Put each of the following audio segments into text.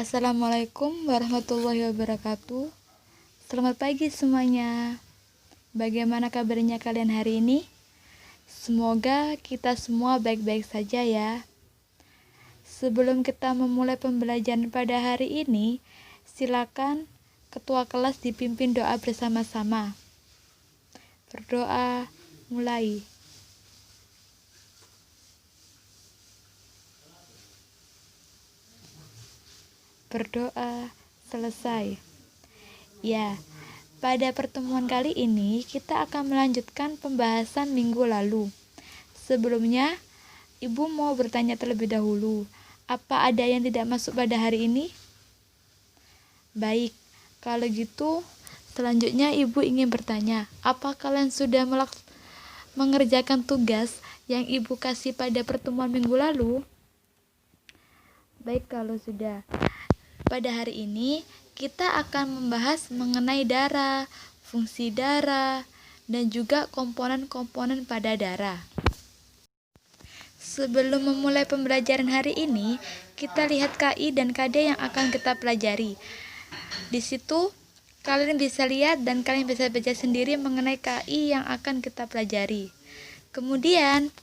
Assalamualaikum warahmatullahi wabarakatuh. Selamat pagi semuanya. Bagaimana kabarnya kalian hari ini? Semoga kita semua baik-baik saja ya. Sebelum kita memulai pembelajaran pada hari ini, silakan ketua kelas dipimpin doa bersama-sama. Berdoa, mulai. Berdoa, selesai. Ya, pada pertemuan kali ini kita akan melanjutkan pembahasan minggu lalu. Sebelumnya, Ibu mau bertanya terlebih dahulu, apa ada yang tidak masuk pada hari ini? Baik, kalau gitu selanjutnya Ibu ingin bertanya, apa kalian sudah mengerjakan tugas yang Ibu kasih pada pertemuan minggu lalu? Baik, kalau sudah. Pada hari ini kita akan membahas mengenai darah, fungsi darah, dan juga komponen-komponen pada darah. Sebelum memulai pembelajaran hari ini, kita lihat KI dan KD yang akan kita pelajari. Di situ kalian bisa lihat dan kalian bisa baca sendiri mengenai KI yang akan kita pelajari. Kemudian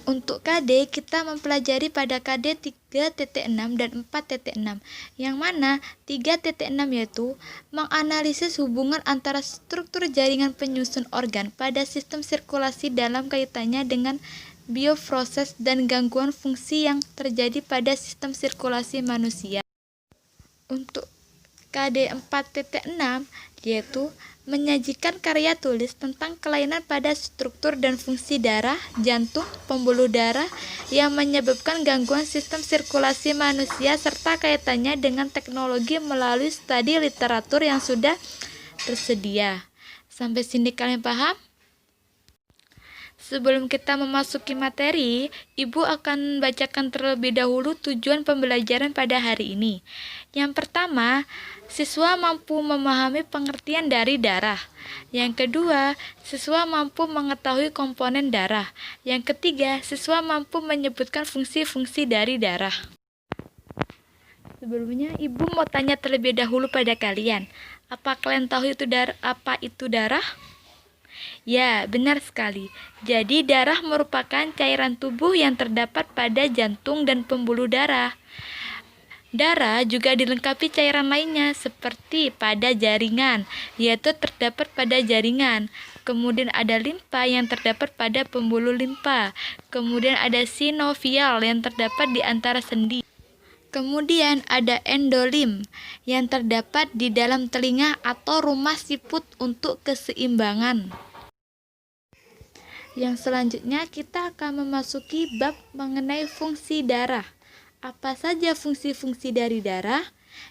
untuk KD, kita mempelajari pada KD 3.6 dan 4.6, yang mana 3.6 yaitu menganalisis hubungan antara struktur jaringan penyusun organ pada sistem sirkulasi dalam kaitannya dengan bioproses dan gangguan fungsi yang terjadi pada sistem sirkulasi manusia. Untuk KD 4.6 yaitu menyajikan karya tulis tentang kelainan pada struktur dan fungsi darah, jantung, pembuluh darah yang menyebabkan gangguan sistem sirkulasi manusia serta kaitannya dengan teknologi melalui studi literatur yang sudah tersedia. Sampai sini kalian paham? Sebelum kita memasuki materi, Ibu akan bacakan terlebih dahulu tujuan pembelajaran pada hari ini. Yang pertama, siswa mampu memahami pengertian dari darah. Yang kedua, siswa mampu mengetahui komponen darah. Yang ketiga, siswa mampu menyebutkan fungsi-fungsi dari darah. Sebelumnya, Ibu mau tanya terlebih dahulu pada kalian. Apa kalian tahu apa itu darah? Ya, benar sekali. Jadi, darah merupakan cairan tubuh yang terdapat pada jantung dan pembuluh darah. Darah juga dilengkapi cairan lainnya seperti pada jaringan, yaitu terdapat pada jaringan. Kemudian ada limpa yang terdapat pada pembuluh limpa. Kemudian ada sinovial yang terdapat di antara sendi. Kemudian ada endolim yang terdapat di dalam telinga atau rumah siput untuk keseimbangan. Yang selanjutnya kita akan memasuki bab mengenai fungsi darah. Apa saja fungsi-fungsi dari darah?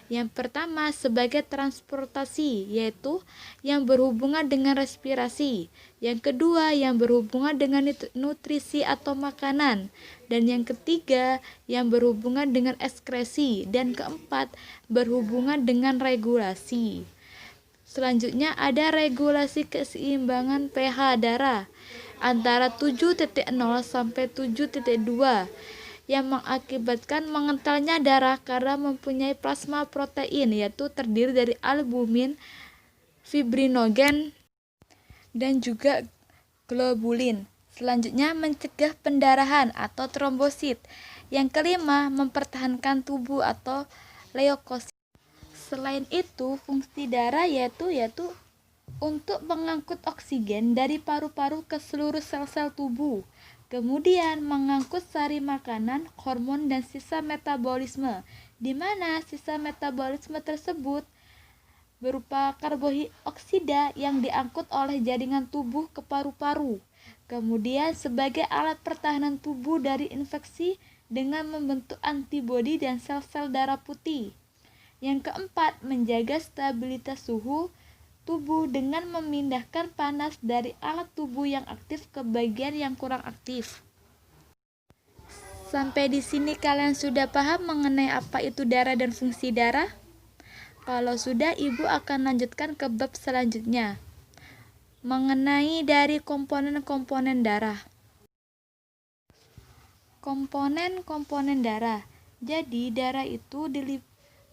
Yang pertama sebagai transportasi, yaitu yang berhubungan dengan respirasi. Yang kedua yang berhubungan dengan nutrisi atau makanan. Dan yang ketiga yang berhubungan dengan ekskresi. Dan keempat berhubungan dengan regulasi. Selanjutnya ada regulasi keseimbangan pH darah antara 7.0 sampai 7.2 yang mengakibatkan mengentalnya darah karena mempunyai plasma protein, yaitu terdiri dari albumin, fibrinogen, dan juga globulin. Selanjutnya mencegah pendarahan atau trombosit. Yang kelima mempertahankan tubuh atau leukosit. Selain itu, fungsi darah yaitu untuk mengangkut oksigen dari paru-paru ke seluruh sel-sel tubuh. Kemudian mengangkut sari makanan, hormon, dan sisa metabolisme, di mana sisa metabolisme tersebut berupa karbooksida yang diangkut oleh jaringan tubuh ke paru-paru. Kemudian sebagai alat pertahanan tubuh dari infeksi dengan membentuk antibodi dan sel-sel darah putih. Yang keempat, menjaga stabilitas suhu tubuh dengan memindahkan panas dari alat tubuh yang aktif ke bagian yang kurang aktif. Sampai di sini kalian sudah paham mengenai apa itu darah dan fungsi darah? Kalau sudah, Ibu akan lanjutkan ke bab selanjutnya, mengenai dari komponen-komponen darah. Komponen-komponen darah. Jadi darah itu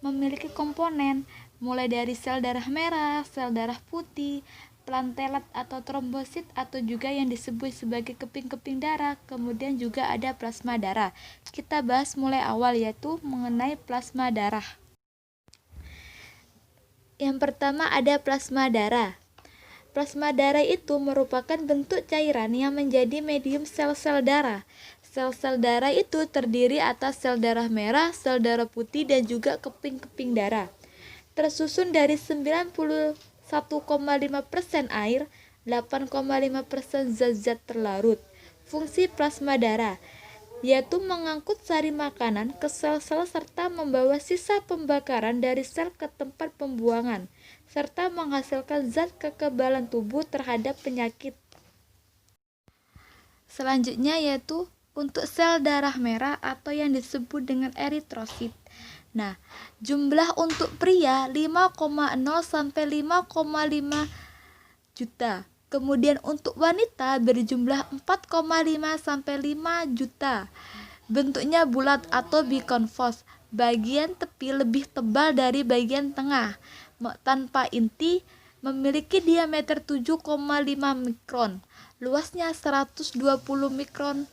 memiliki komponen mulai dari sel darah merah, sel darah putih, platelet atau trombosit atau juga yang disebut sebagai keping-keping darah. Kemudian juga ada plasma darah. Kita bahas mulai awal yaitu mengenai plasma darah. Yang pertama ada plasma darah. Plasma darah itu merupakan bentuk cairan yang menjadi medium sel-sel darah. Sel-sel darah itu terdiri atas sel darah merah, sel darah putih, dan juga keping-keping darah. Tersusun dari 91,5% air, 8,5% zat-zat terlarut. Fungsi plasma darah yaitu mengangkut sari makanan ke sel-sel serta membawa sisa pembakaran dari sel ke tempat pembuangan, serta menghasilkan zat kekebalan tubuh terhadap penyakit. Selanjutnya yaitu untuk sel darah merah atau yang disebut dengan eritrosit. Nah, jumlah untuk pria 5,0 sampai 5,5 juta. Kemudian untuk wanita berjumlah 4,5 sampai 5 juta. Bentuknya bulat atau bikonvos. Bagian tepi lebih tebal dari bagian tengah. Tanpa inti, memiliki diameter 7,5 mikron. Luasnya 120 mikron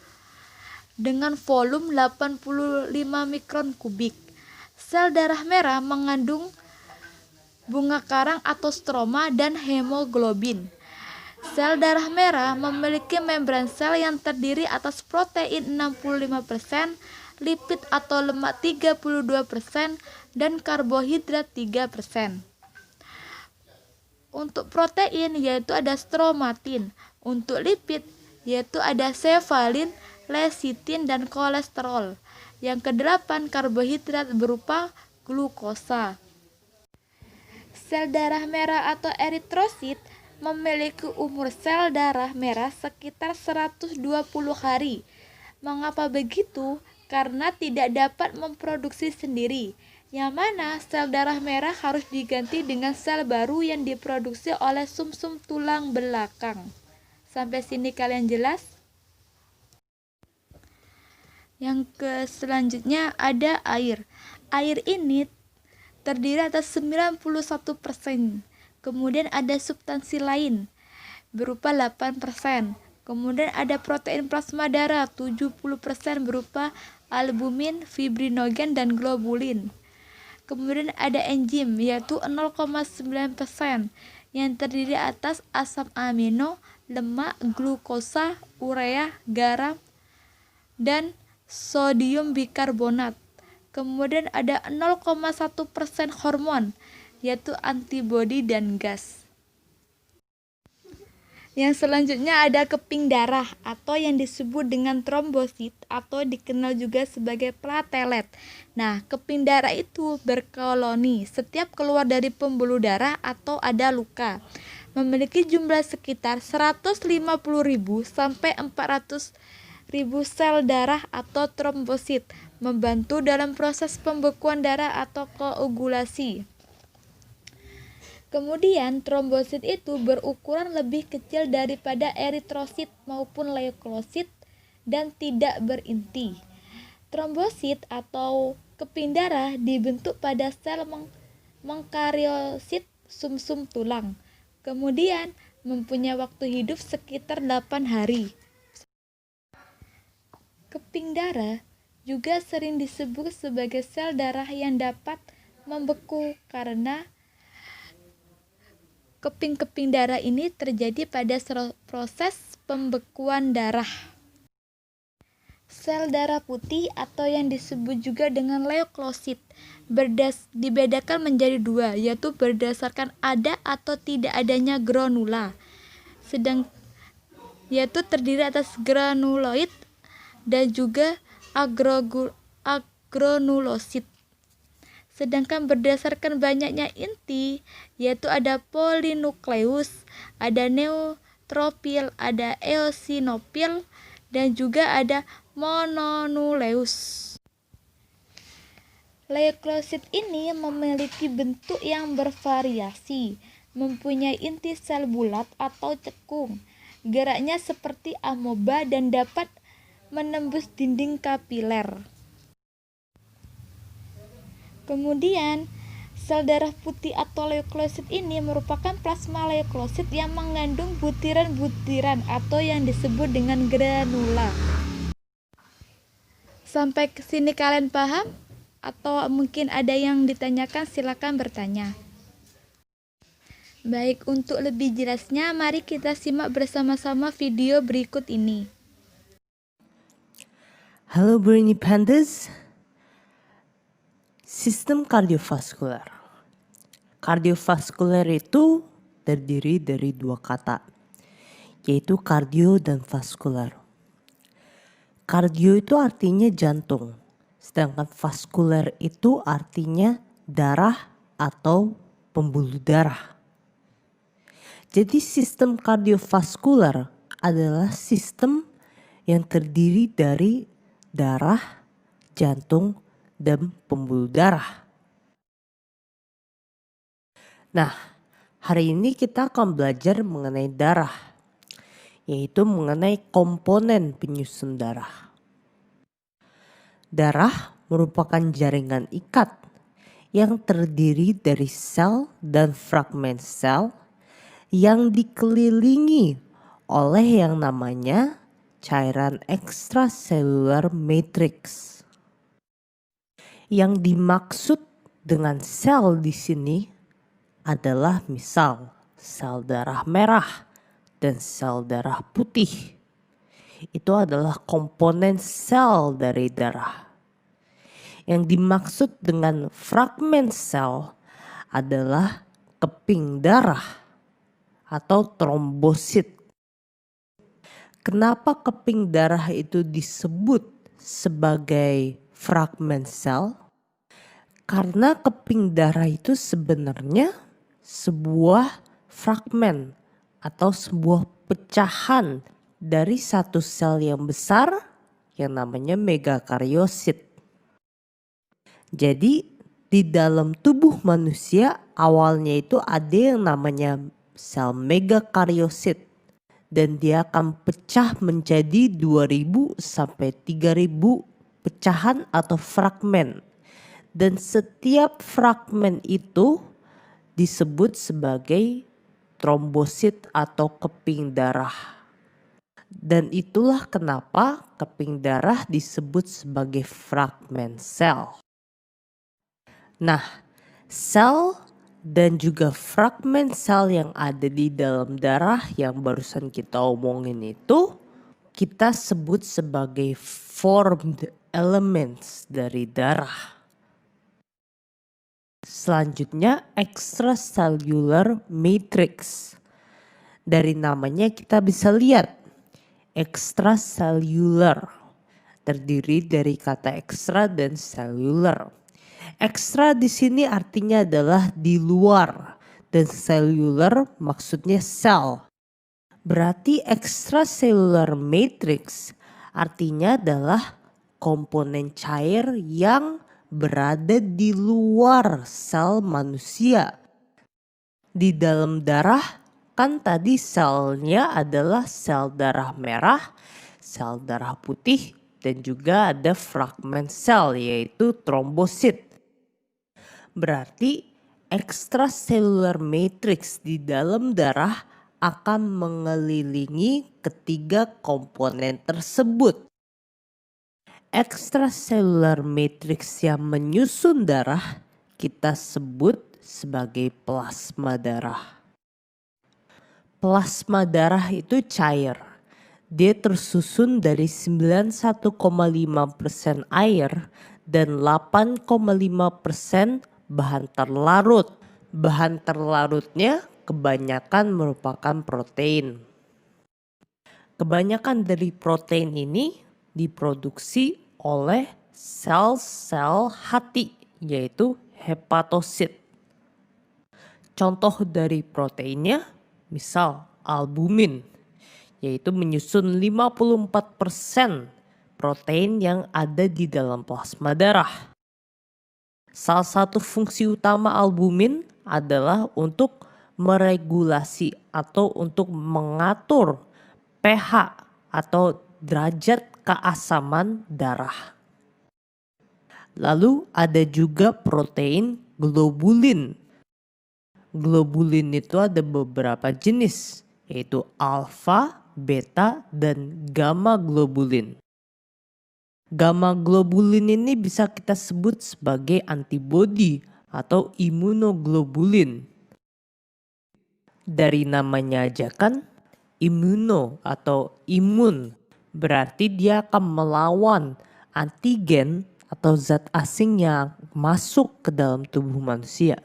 dengan volume 85 mikron kubik. Sel darah merah mengandung bunga karang atau stroma dan hemoglobin. Sel darah merah memiliki membran sel yang terdiri atas protein 65%, lipid atau lemak 32%, dan karbohidrat 3%. Untuk protein yaitu ada stromatin. Untuk lipid yaitu ada cefalin, lecitin, dan kolesterol. Yang kedelapan, karbohidrat berupa glukosa. Sel darah merah atau eritrosit memiliki umur sel darah merah sekitar 120 hari. Mengapa begitu? Karena tidak dapat memproduksi sendiri, yang mana sel darah merah harus diganti dengan sel baru yang diproduksi oleh sumsum tulang belakang. Sampai sini kalian jelas? Yang selanjutnya ada air. Air ini terdiri atas 91%. Kemudian ada substansi lain berupa 8%. Kemudian ada protein plasma darah 70% berupa albumin, fibrinogen, dan globulin. Kemudian ada enzim yaitu 0,9% yang terdiri atas asam amino, lemak, glukosa, urea, garam, dan sodium bikarbonat. Kemudian ada 0,1% hormon yaitu antibodi dan gas. Yang selanjutnya ada keping darah atau yang disebut dengan trombosit atau dikenal juga sebagai platelet. Nah, keping darah itu berkoloni setiap keluar dari pembuluh darah atau ada luka. Memiliki jumlah sekitar 150.000 sampai 400.000 sel darah atau trombosit, membantu dalam proses pembekuan darah atau koagulasi. Kemudian trombosit itu berukuran lebih kecil daripada eritrosit maupun leukosit dan tidak berinti. Trombosit atau keping darah dibentuk pada sel mengkariosit sumsum tulang. Kemudian mempunyai waktu hidup sekitar 8 hari. Keping darah juga sering disebut sebagai sel darah yang dapat membeku karena keping-keping darah ini terjadi pada proses pembekuan darah. Sel darah putih atau yang disebut juga dengan leukosit dibedakan menjadi dua, yaitu berdasarkan ada atau tidak adanya granula. Yaitu terdiri atas granuloid dan juga agranulosit. Sedangkan berdasarkan banyaknya inti, yaitu ada polinukleus, ada neutropil, ada eosinofil, dan juga ada mononukleus. Leukosit ini memiliki bentuk yang bervariasi, mempunyai inti sel bulat atau cekung, geraknya seperti amoeba dan dapat menembus dinding kapiler. Kemudian, sel darah putih atau leukosit ini merupakan plasma leukosit yang mengandung butiran-butiran atau yang disebut dengan granula. Sampai ke sini kalian paham? Atau mungkin ada yang ditanyakan, silakan bertanya. Baik, untuk lebih jelasnya mari kita simak bersama-sama video berikut ini. Halo Brainy Pandas. Sistem kardiovaskular. Kardiovaskular itu terdiri dari dua kata, yaitu kardio dan vaskular. Kardio itu artinya jantung, sedangkan vaskular itu artinya darah atau pembuluh darah. Jadi sistem kardiovaskular adalah sistem yang terdiri dari darah, jantung, dan pembuluh darah. Nah, hari ini kita akan belajar mengenai darah, yaitu mengenai komponen penyusun darah. Darah merupakan jaringan ikat yang terdiri dari sel dan fragmen sel yang dikelilingi oleh yang namanya cairan ekstraselular matrix. Yang dimaksud dengan sel di sini adalah misal sel darah merah dan sel darah putih. Itu adalah komponen sel dari darah. Yang dimaksud dengan fragmen sel adalah keping darah atau trombosit. Kenapa keping darah itu disebut sebagai fragmen sel? Karena keping darah itu sebenarnya sebuah fragmen atau sebuah pecahan dari satu sel yang besar yang namanya megakariosit. Jadi di dalam tubuh manusia awalnya itu ada yang namanya sel megakariosit dan dia akan pecah menjadi 2000 sampai 3000 pecahan atau fragmen. Dan setiap fragmen itu disebut sebagai trombosit atau keping darah. Dan itulah kenapa keping darah disebut sebagai fragmen sel. Nah, sel dan juga fragmen sel yang ada di dalam darah yang barusan kita omongin itu kita sebut sebagai formed elements dari darah. Selanjutnya extracellular matrix. Dari namanya kita bisa lihat extracellular terdiri dari kata extra dan cellular. Extra di sini artinya adalah di luar dan cellular maksudnya sel. Berarti extracellular matrix artinya adalah komponen cair yang berada di luar sel manusia. Di dalam darah kan tadi selnya adalah sel darah merah, sel darah putih, dan juga ada fragmen sel yaitu trombosit. Berarti extracellular matrix di dalam darah akan mengelilingi ketiga komponen tersebut. Extracellular matrix yang menyusun darah kita sebut sebagai plasma darah. Plasma darah itu cair. Dia tersusun dari 91,5% air dan 8,5% bahan terlarut. Bahan terlarutnya kebanyakan merupakan protein. Kebanyakan dari protein ini diproduksi oleh sel-sel hati, yaitu hepatosit. Contoh dari proteinnya, misal albumin, yaitu menyusun 54% protein yang ada di dalam plasma darah. Salah satu fungsi utama albumin adalah untuk meregulasi atau untuk mengatur pH atau derajat keasaman darah. Lalu ada juga protein globulin. Globulin itu ada beberapa jenis, yaitu alfa, beta, dan gamma globulin. Gamma globulin ini bisa kita sebut sebagai antibodi atau imunoglobulin. Dari namanya aja kan, imuno atau imun, berarti dia akan melawan antigen atau zat asing yang masuk ke dalam tubuh manusia.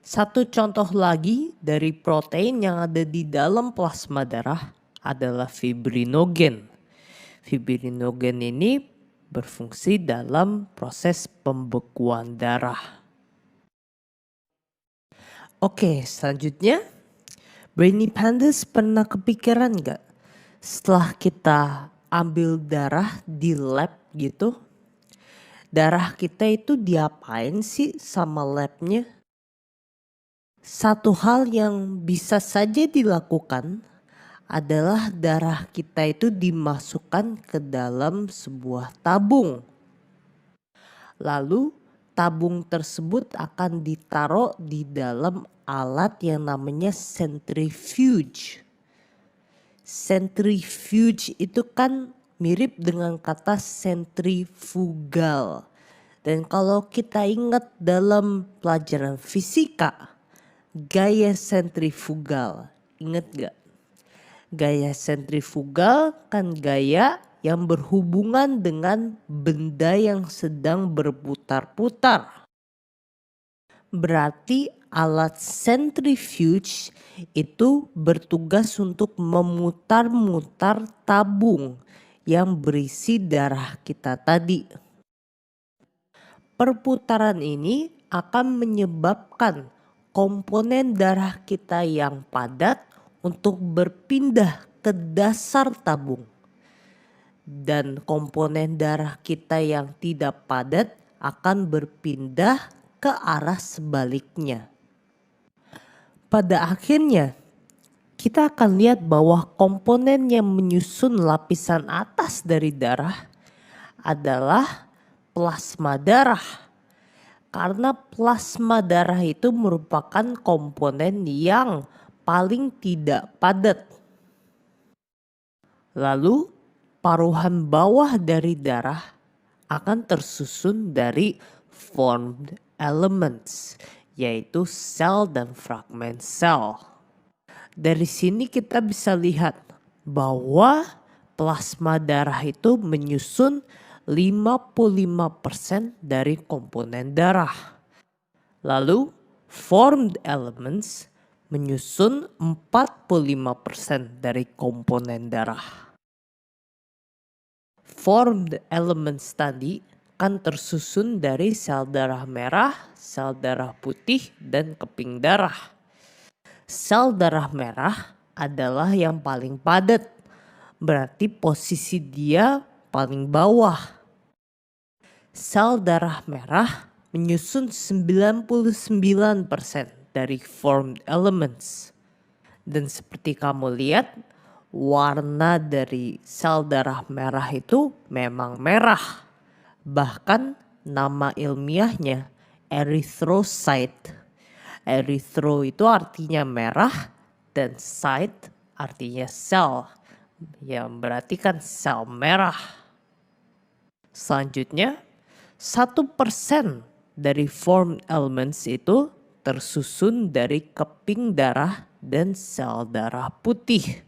Satu contoh lagi dari protein yang ada di dalam plasma darah adalah fibrinogen. Fibrinogen ini berfungsi dalam proses pembekuan darah. Oke, selanjutnya, Brainy Pandas pernah kepikiran gak setelah kita ambil darah di lab gitu, darah kita itu diapain sih sama labnya? Satu hal yang bisa saja dilakukan adalah darah kita itu dimasukkan ke dalam sebuah tabung. Lalu tabung tersebut akan ditaruh di dalam alat yang namanya centrifuge. Centrifuge itu kan mirip dengan kata sentrifugal. Dan kalau kita ingat dalam pelajaran fisika, gaya sentrifugal, ingat gak? Gaya sentrifugal kan gaya yang berhubungan dengan benda yang sedang berputar-putar. Berarti alat centrifuge itu bertugas untuk memutar-mutar tabung yang berisi darah kita tadi. Perputaran ini akan menyebabkan komponen darah kita yang padat untuk berpindah ke dasar tabung. Dan komponen darah kita yang tidak padat akan berpindah ke arah sebaliknya. Pada akhirnya, kita akan lihat bahwa komponen yang menyusun lapisan atas dari darah adalah plasma darah. Karena plasma darah itu merupakan komponen yang paling tidak padat. Lalu paruhan bawah dari darah akan tersusun dari formed elements, yaitu sel dan fragmen sel. Dari sini kita bisa lihat bahwa plasma darah itu menyusun 55% dari komponen darah. Lalu formed elements menyusun 45% dari komponen darah. Formed elements tadi kan tersusun dari sel darah merah, sel darah putih, dan keping darah. Sel darah merah adalah yang paling padat, berarti posisi dia paling bawah. Sel darah merah menyusun 99% dari formed elements. Dan seperti kamu lihat, warna dari sel darah merah itu memang merah. Bahkan nama ilmiahnya erythrocyte. Erythro itu artinya merah dan cyte artinya sel. Yang berarti kan sel merah. Selanjutnya, 1% dari formed elements itu tersusun dari keping darah dan sel darah putih.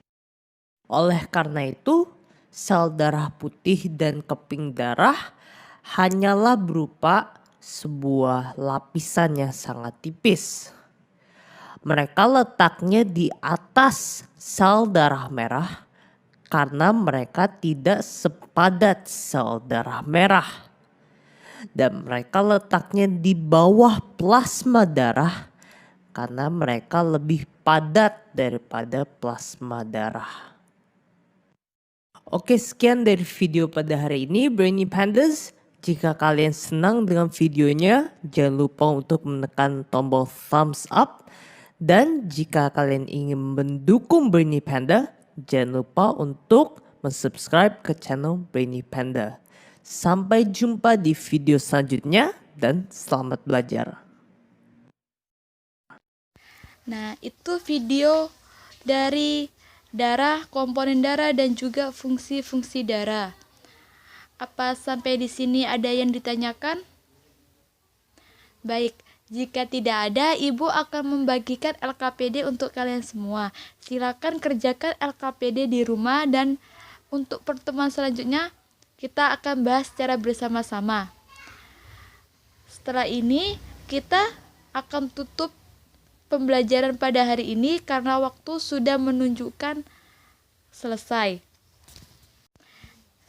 Oleh karena itu, sel darah putih dan keping darah hanyalah berupa sebuah lapisan yang sangat tipis. Mereka letaknya di atas sel darah merah karena mereka tidak sepadat sel darah merah. Dan mereka letaknya di bawah plasma darah karena mereka lebih padat daripada plasma darah. Oke, sekian dari video pada hari ini, Brainy Pandas. Jika kalian senang dengan videonya, jangan lupa untuk menekan tombol thumbs up. Dan jika kalian ingin mendukung Brainy Panda, jangan lupa untuk subscribe ke channel Brainy Panda. Sampai jumpa di video selanjutnya dan selamat belajar. Nah, itu video dari darah, komponen darah, dan juga fungsi-fungsi darah. Apa sampai di sini ada yang ditanyakan? Baik, jika tidak ada, Ibu akan membagikan LKPD untuk kalian semua. Silakan kerjakan LKPD di rumah, dan untuk pertemuan selanjutnya kita akan bahas secara bersama-sama. Setelah ini kita akan tutup pembelajaran pada hari ini karena waktu sudah menunjukkan selesai.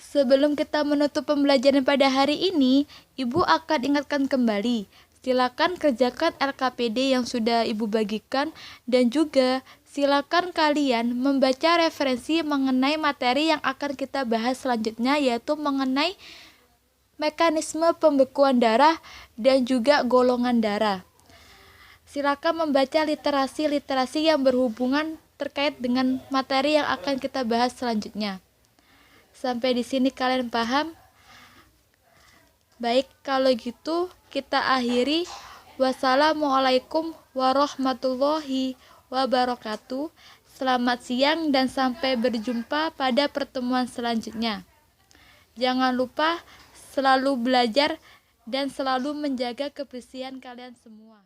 Sebelum kita menutup pembelajaran pada hari ini, Ibu akan ingatkan kembali. Silakan kerjakan LKPD yang sudah Ibu bagikan, dan juga silakan kalian membaca referensi mengenai materi yang akan kita bahas selanjutnya, yaitu mengenai mekanisme pembekuan darah dan juga golongan darah. Silakan membaca literasi-literasi yang berhubungan terkait dengan materi yang akan kita bahas selanjutnya. Sampai di sini kalian paham? Baik, kalau gitu kita akhiri. Wassalamualaikum warahmatullahi wabarakatuh. Selamat siang dan sampai berjumpa pada pertemuan selanjutnya. Jangan lupa selalu belajar dan selalu menjaga kebersihan kalian semua.